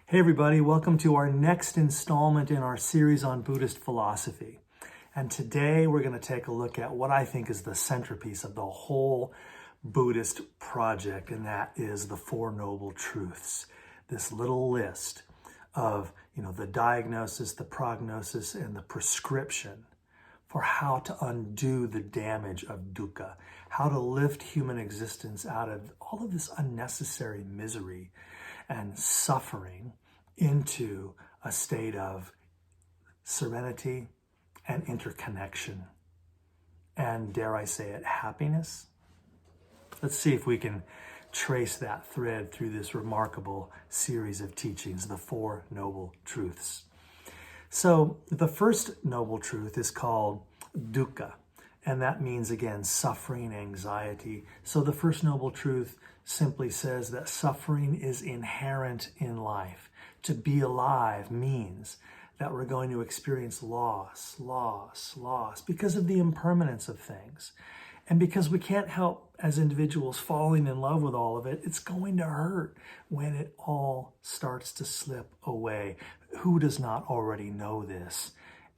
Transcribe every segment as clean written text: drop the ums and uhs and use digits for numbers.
Hey everybody, welcome to our next installment in our series on Buddhist philosophy. And today we're going to take a look at what I think is the centerpiece of the whole Buddhist project, and that is the Four Noble Truths. This little list of, the diagnosis, the prognosis, and the prescription for how to undo the damage of dukkha, how to lift human existence out of all of this unnecessary misery and suffering into a state of serenity and interconnection, and dare I say it, happiness. Let's see if we can trace that thread through this remarkable series of teachings, the Four Noble Truths. So the first noble truth is called dukkha, and that means, again, suffering, anxiety. So the first noble truth simply says that suffering is inherent in life. To be alive means that we're going to experience loss because of the impermanence of things. And because we can't help as individuals falling in love with all of it, it's going to hurt when it all starts to slip away. Who does not already know this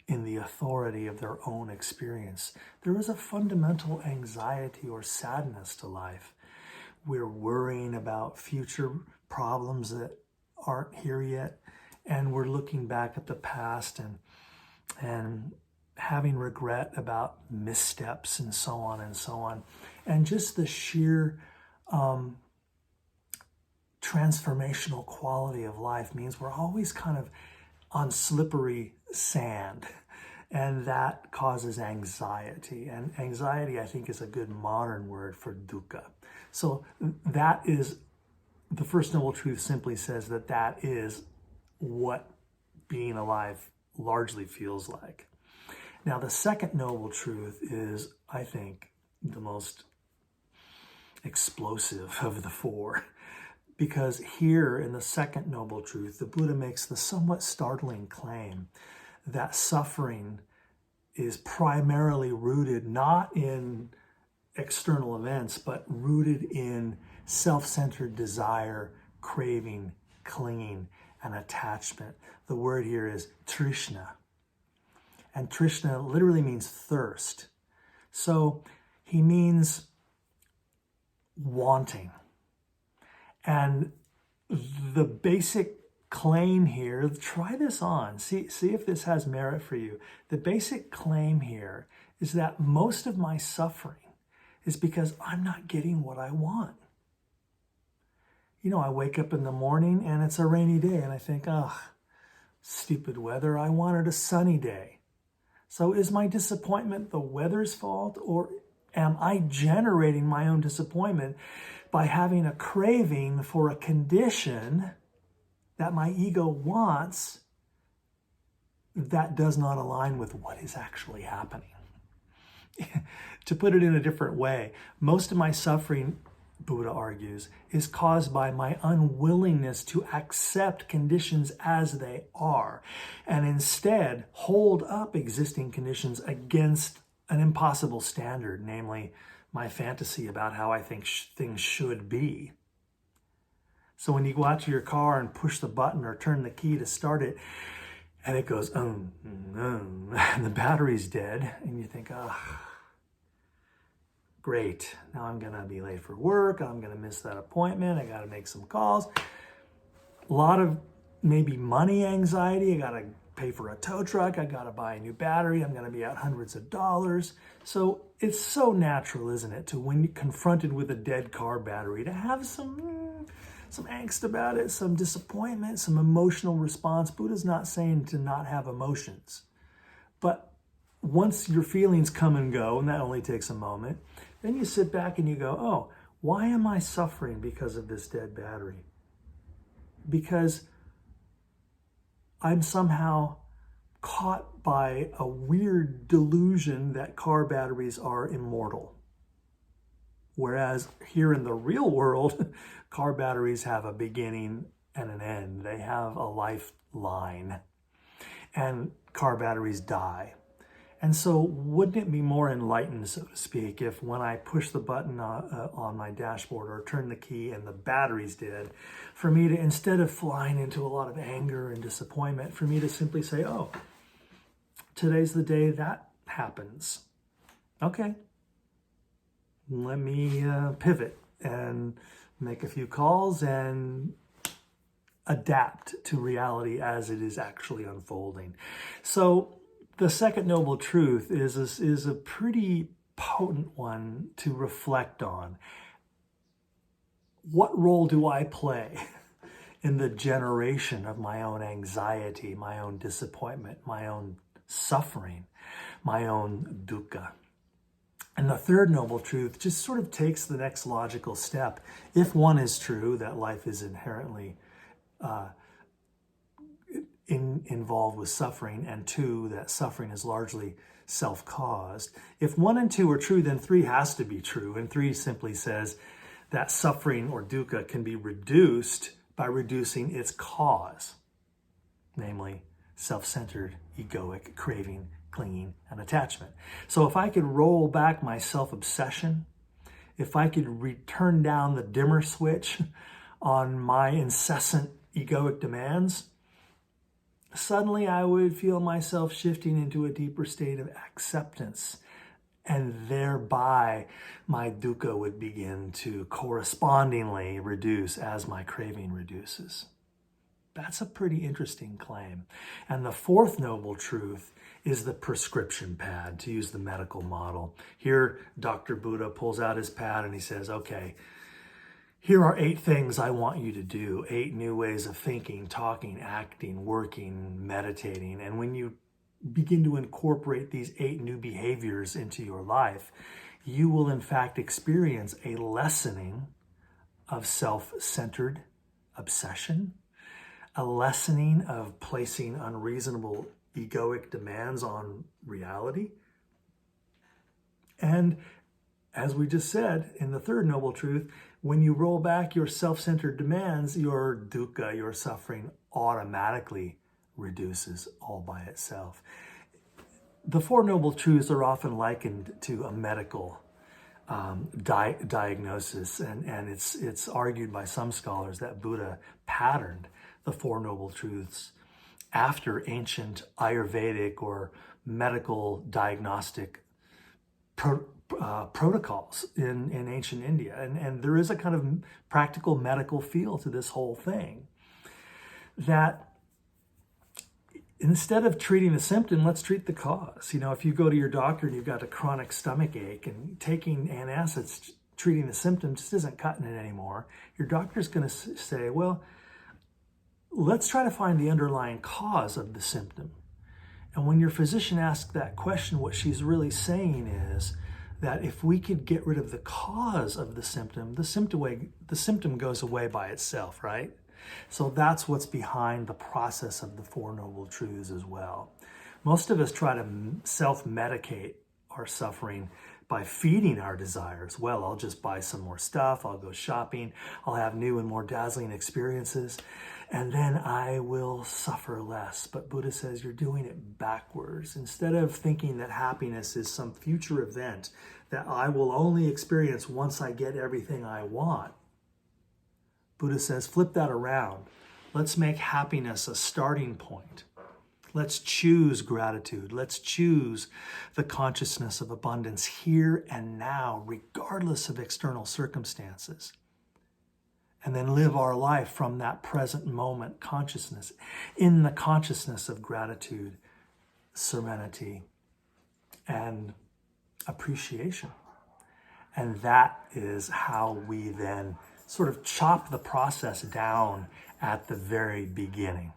in the authority of their own experience? There is a fundamental anxiety or sadness to life. We're worrying about future problems that aren't here yet, and we're looking back at the past and having regret about missteps and so on and so on. And just the sheer transformational quality of life means we're always kind of on slippery sand, and that causes anxiety. And anxiety, I think, is a good modern word for dukkha. So that is, the first noble truth simply says that is what being alive largely feels like. Now, the second noble truth is, I think, the most explosive of the four, because here in the second noble truth, the Buddha makes the somewhat startling claim that suffering is primarily rooted not in external events, but rooted in self-centered desire, craving, clinging, and attachment. The word here is trishna. And trishna literally means thirst. So he means wanting. And the basic claim here, try this on, see if this has merit for you. The basic claim here is that most of my suffering is because I'm not getting what I want. I wake up in the morning and it's a rainy day and I think, stupid weather, I wanted a sunny day. So is my disappointment the weather's fault, or am I generating my own disappointment by having a craving for a condition that my ego wants that does not align with what is actually happening? To put it in a different way, most of my suffering, Buddha argues, is caused by my unwillingness to accept conditions as they are, and instead hold up existing conditions against an impossible standard, namely my fantasy about how I think things should be. So when you go out to your car and push the button or turn the key to start it, and it goes, and the battery's dead, and you think, great, now I'm going to be late for work, I'm going to miss that appointment, I got to make some calls. A lot of maybe money anxiety, I got to pay for a tow truck, I got to buy a new battery, I'm going to be out hundreds of dollars. So it's so natural, isn't it, to when confronted with a dead car battery, to have some angst about it, some disappointment, some emotional response. Buddha's not saying to not have emotions, but once your feelings come and go, and that only takes a moment, then you sit back and you go, why am I suffering because of this dead battery? Because I'm somehow caught by a weird delusion that car batteries are immortal. Whereas here in the real world, car batteries have a beginning and an end. They have a lifeline, and car batteries die. And so wouldn't it be more enlightened, so to speak, if when I push the button on my dashboard or turn the key and the battery's dead, for me to, instead of flying into a lot of anger and disappointment, for me to simply say, oh, today's the day that happens. Okay, let me pivot and make a few calls and adapt to reality as it is actually unfolding. So the second noble truth is a pretty potent one to reflect on. What role do I play in the generation of my own anxiety, my own disappointment, my own suffering, my own dukkha? And the third noble truth just sort of takes the next logical step. If one is true, that life is inherently involved with suffering, and two, that suffering is largely self-caused. If 1 and 2 are true, then 3 has to be true. And 3 simply says that suffering or dukkha can be reduced by reducing its cause, namely self-centered, egoic craving, clinging, and attachment. So if I could roll back my self-obsession, if I could turn down the dimmer switch on my incessant egoic demands, suddenly I would feel myself shifting into a deeper state of acceptance, and thereby my dukkha would begin to correspondingly reduce as my craving reduces. That's a pretty interesting claim. And the fourth noble truth is the prescription pad, to use the medical model. Here, Dr. Buddha pulls out his pad and he says, okay, here are 8 things I want you to do, 8 new ways of thinking, talking, acting, working, meditating. And when you begin to incorporate these 8 new behaviors into your life, you will in fact experience a lessening of self-centered obsession, a lessening of placing unreasonable egoic demands on reality. And as we just said in the third noble truth, when you roll back your self-centered demands, your dukkha, your suffering, automatically reduces all by itself. The 4 noble truths are often likened to a medical diagnosis, and it's argued by some scholars that Buddha patterned the 4 noble truths after ancient Ayurvedic or medical diagnostic protocols in ancient India. And there is a kind of practical medical feel to this whole thing, that instead of treating the symptom, let's treat the cause. You know, if you go to your doctor and you've got a chronic stomach ache, and taking antacids, treating the symptom just isn't cutting it anymore, your doctor's going to say, well, let's try to find the underlying cause of the symptom. And when your physician asks that question, what she's really saying is that if we could get rid of the cause of the symptom goes away by itself, right? So that's what's behind the process of the 4 noble truths as well. Most of us try to self-medicate our suffering by feeding our desires. Well, I'll just buy some more stuff, I'll go shopping, I'll have new and more dazzling experiences, and then I will suffer less. But Buddha says you're doing it backwards. Instead of thinking that happiness is some future event that I will only experience once I get everything I want, Buddha says flip that around. Let's make happiness a starting point. Let's choose gratitude. Let's choose the consciousness of abundance here and now, regardless of external circumstances. And then live our life from that present moment consciousness, in the consciousness of gratitude, serenity, and appreciation. And that is how we then sort of chop the process down at the very beginning.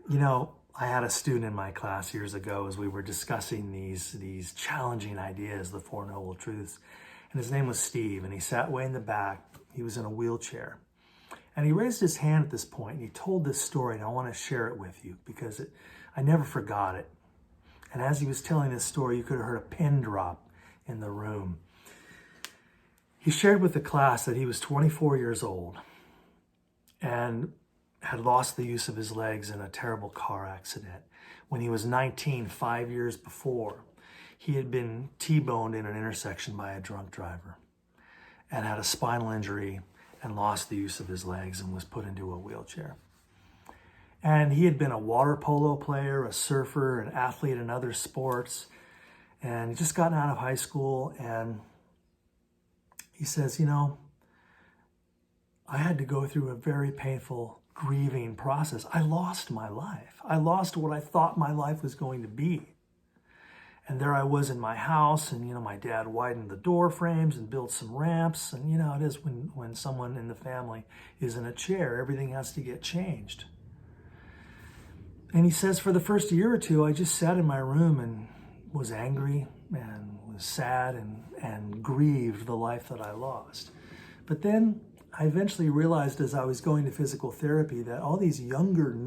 You know, I had a student in my class years ago as we were discussing these challenging ideas, the 4 noble truths, and his name was Steve, and he sat way in the back. He was in a wheelchair. And he raised his hand at this point, and he told this story, and I want to share it with you because I never forgot it. And as he was telling this story, you could have heard a pin drop in the room. He shared with the class that he was 24 years old, and had lost the use of his legs in a terrible car accident. When he was 19, 5 years before, he had been T-boned in an intersection by a drunk driver and had a spinal injury and lost the use of his legs and was put into a wheelchair. And he had been a water polo player, a surfer, an athlete in other sports, and he just gotten out of high school. And he says, I had to go through a very painful grieving process. I lost my life. I lost what I thought my life was going to be. And there I was in my house, and my dad widened the door frames and built some ramps. And how it is when someone in the family is in a chair, everything has to get changed. And he says, for the first year or two, I just sat in my room and was angry and was sad and grieved the life that I lost. But then I eventually realized, as I was going to physical therapy, that all these younger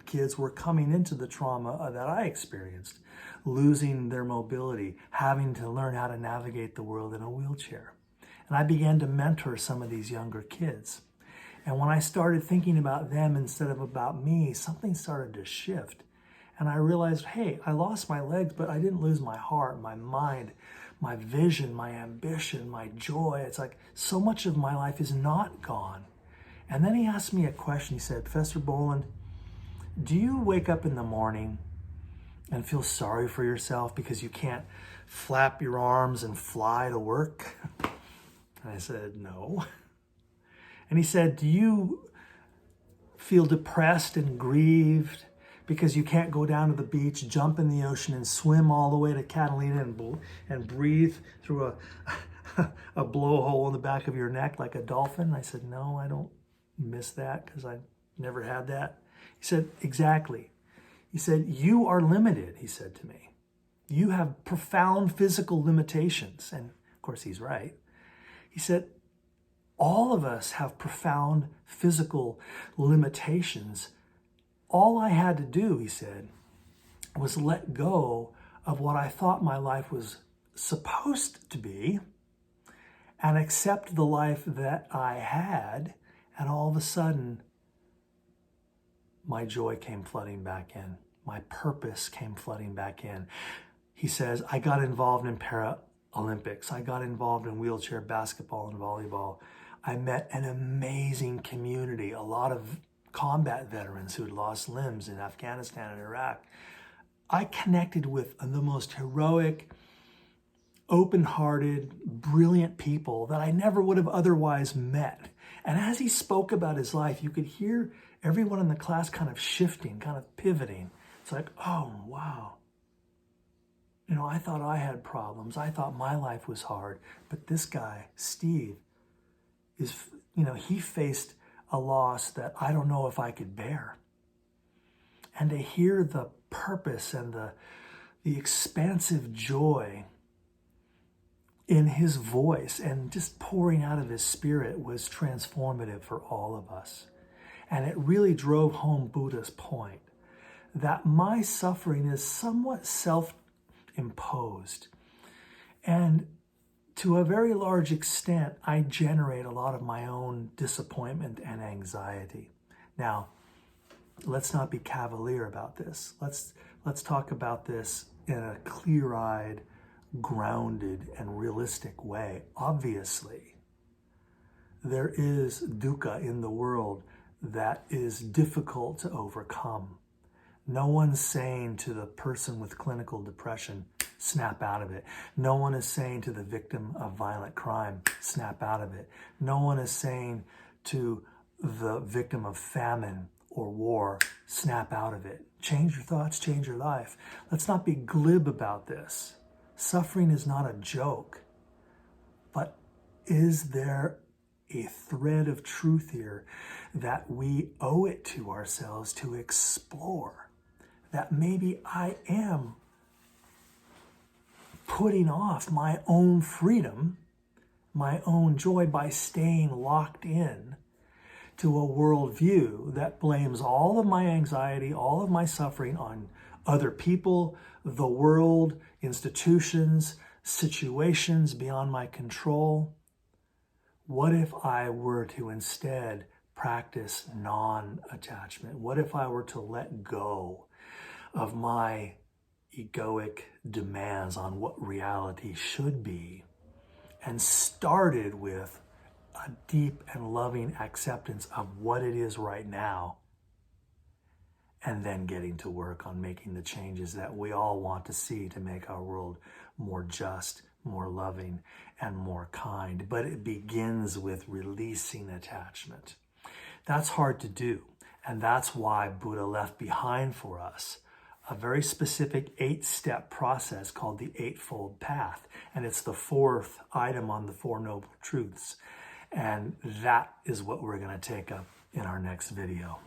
kids were coming into the trauma that I experienced, losing their mobility, having to learn how to navigate the world in a wheelchair. And I began to mentor some of these younger kids. And when I started thinking about them instead of about me, something started to shift. And I realized, hey, I lost my legs, but I didn't lose my heart, my mind, my vision, my ambition, my joy. It's like so much of my life is not gone. And then he asked me a question. He said, Professor Boland, do you wake up in the morning and feel sorry for yourself because you can't flap your arms and fly to work? And I said, no. And he said, do you feel depressed and grieved because you can't go down to the beach, jump in the ocean, and swim all the way to Catalina and breathe through a blowhole in the back of your neck like a dolphin? I said, no, I don't miss that because I never had that. He said, exactly. He said, you are limited, he said to me. You have profound physical limitations. And of course, he's right. He said, all of us have profound physical limitations. All I had to do, he said, was let go of what I thought my life was supposed to be and accept the life that I had. And all of a sudden, my joy came flooding back in. My purpose came flooding back in. He says, I got involved in Paralympics. I got involved in wheelchair basketball and volleyball. I met an amazing community, a lot of combat veterans who had lost limbs in Afghanistan and Iraq. I connected with the most heroic, open-hearted, brilliant people that I never would have otherwise met. And as he spoke about his life, you could hear everyone in the class kind of shifting, kind of pivoting. It's like, oh, wow. I thought I had problems. I thought my life was hard. But this guy, Steve, he faced a loss that I don't know if I could bear. And to hear the purpose and the expansive joy in his voice and just pouring out of his spirit was transformative for all of us. And it really drove home Buddha's point that my suffering is somewhat self-imposed. And to a very large extent, I generate a lot of my own disappointment and anxiety. Now, let's not be cavalier about this. Let's talk about this in a clear-eyed, grounded, and realistic way. Obviously, there is dukkha in the world that is difficult to overcome. No one's saying to the person with clinical depression, snap out of it. No one is saying to the victim of violent crime, snap out of it. No one is saying to the victim of famine or war, snap out of it. Change your thoughts, change your life. Let's not be glib about this. Suffering is not a joke. But is there a thread of truth here that we owe it to ourselves to explore? That maybe I am putting off my own freedom, my own joy by staying locked in to a worldview that blames all of my anxiety, all of my suffering on other people, the world, institutions, situations beyond my control. What if I were to instead practice non-attachment? What if I were to let go of my egoic demands on what reality should be and started with a deep and loving acceptance of what it is right now, and then getting to work on making the changes that we all want to see to make our world more just, more loving, and more kind. But it begins with releasing attachment. That's hard to do, and that's why Buddha left behind for us a very specific 8-step process called the Eightfold Path, and it's the 4th item on the Four Noble Truths. And that is what we're going to take up in our next video.